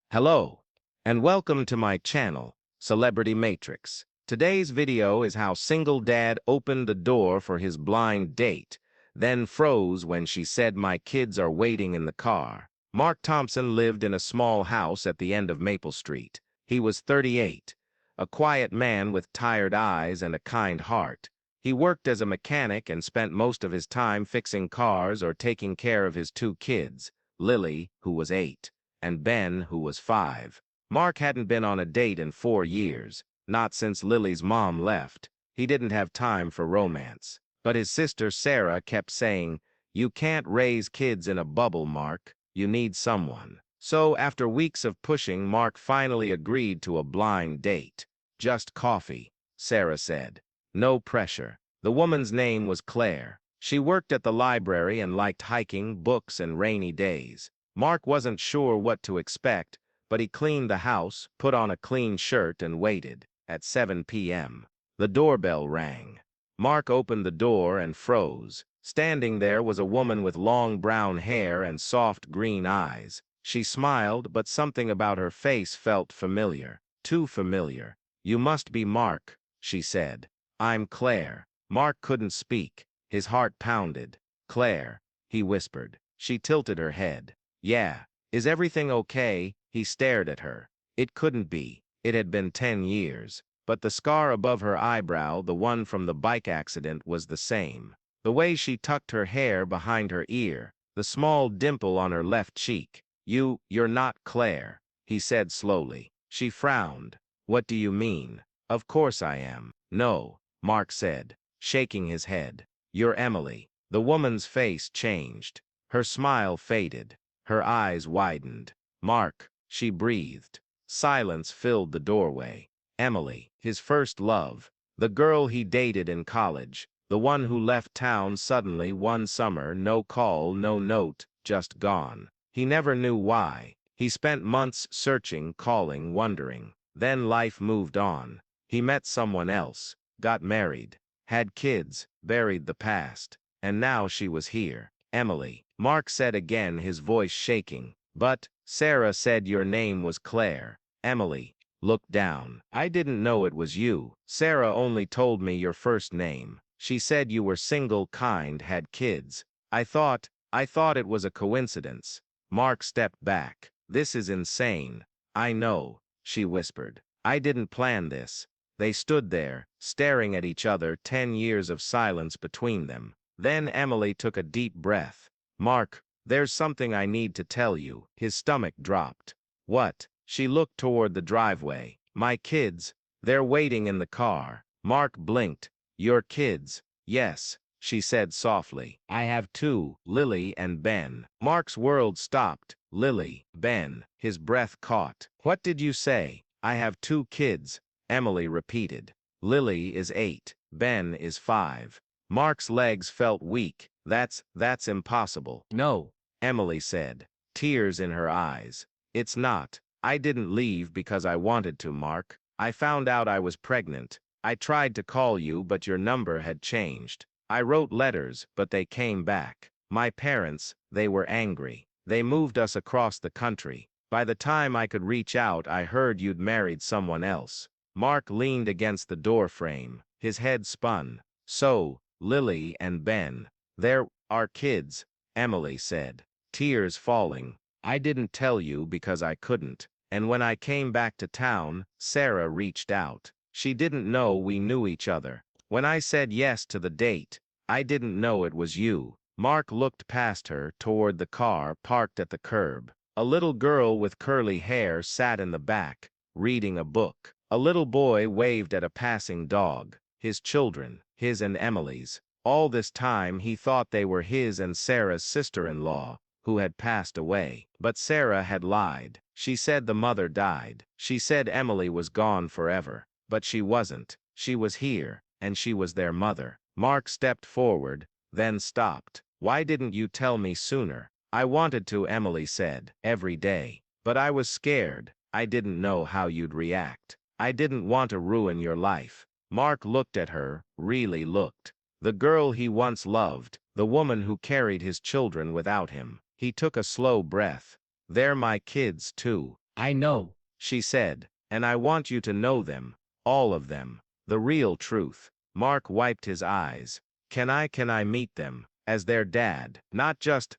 Hello, and welcome to my channel, Celebrity Matrix. Today's video is how single dad opened the door for his blind date, then froze when she said my kids are waiting in the car. Mark Thompson lived in a small house at the end of Maple Street. He was 38, a quiet man with tired eyes and a kind heart. He worked as a mechanic and spent most of his time fixing cars or taking care of his two kids, Lily, who was 8, and Ben, who was 5. Mark hadn't been on a date in 4 years, not since Lily's mom left. He didn't have time for romance. But his sister Sarah kept saying, "You can't raise kids in a bubble, Mark. You need someone." So after weeks of pushing, Mark finally agreed to a blind date. "Just coffee," Sarah said. "No pressure." The woman's name was Claire. She worked at the library and liked hiking, books, and rainy days. Mark wasn't sure what to expect, but he cleaned the house, put on a clean shirt, and waited. At 7 p.m., the doorbell rang. Mark opened the door and froze. Standing there was a woman with long brown hair and soft green eyes. She smiled, but something about her face felt familiar. Too familiar. "You must be Mark," she said. "I'm Claire." Mark couldn't speak. His heart pounded. "Claire," he whispered. She tilted her head. "Yeah. Is everything okay?" He stared at her. It couldn't be. It had been 10 years. But the scar above her eyebrow, the one from the bike accident, was the same. The way she tucked her hair behind her ear, the small dimple on her left cheek. You're not Claire," he said slowly. She frowned. "What do you mean?" "Of course I am." "No," Mark said, shaking his head. "You're Emily." The woman's face changed. Her smile faded. Her eyes widened. "Mark," she breathed. Silence filled the doorway. Emily, his first love, the girl he dated in college, the one who left town suddenly one summer, no call, no note, just gone. He never knew why. He spent months searching, calling, wondering. Then life moved on. He met someone else, got married, had kids, buried the past, and now she was here. "Emily," Mark said again, his voice shaking. "But Sarah said your name was Claire." Emily looked down. "I didn't know it was you. Sarah only told me your first name. She said you were single, kind, had kids. I thought it was a coincidence." Mark stepped back. "This is insane." "I know," she whispered. "I didn't plan this." They stood there, staring at each other, 10 years of silence between them. Then Emily took a deep breath. "Mark, there's something I need to tell you." His stomach dropped. "What?" She looked toward the driveway. "My kids, they're waiting in the car." Mark blinked. "Your kids?" "Yes," she said softly. "I have two, Lily and Ben." Mark's world stopped. "Lily, Ben." His breath caught. "What did you say?" "I have two kids," Emily repeated. "Lily is 8. Ben is 5. Mark's legs felt weak. That's impossible." "No," Emily said, tears in her eyes. "It's not. I didn't leave because I wanted to, Mark. I found out I was pregnant. I tried to call you, but your number had changed. I wrote letters, but they came back. My parents, they were angry. They moved us across the country. By the time I could reach out, I heard you'd married someone else." Mark leaned against the door frame. His head spun. "So, Lily and Ben, they're our kids," Emily said, tears falling. "I didn't tell you because I couldn't. And when I came back to town, Sarah reached out. She didn't know we knew each other. When I said yes to the date, I didn't know it was you." Mark looked past her, toward the car parked at the curb. A little girl with curly hair sat in the back, reading a book. A little boy waved at a passing dog. His children, his and Emily's. All this time he thought they were his and Sarah's sister-in-law, who had passed away. But Sarah had lied. She said the mother died. She said Emily was gone forever. But she wasn't. She was here, and she was their mother. Mark stepped forward, then stopped. "Why didn't you tell me sooner?" "I wanted to," Emily said, "every day. But I was scared. I didn't know how you'd react. I didn't want to ruin your life." Mark looked at her, really looked. The girl he once loved, the woman who carried his children without him. He took a slow breath. "They're my kids, too." I know. she said, and I want you to know them, all of them, the real truth. Mark wiped his eyes. Can I meet them, as their dad, not just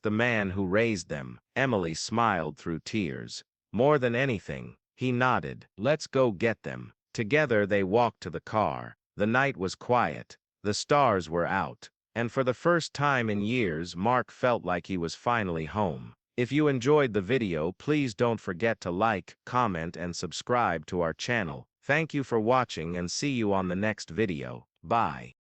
the man who raised them? Emily smiled through tears. More than anything, he nodded. Let's go get them. Together they walked to the car. The night was quiet, the stars were out, and for the first time in years Mark felt like he was finally home. If you enjoyed the video, please don't forget to like, comment, and subscribe to our channel. Thank you for watching and see you on the next video. Bye.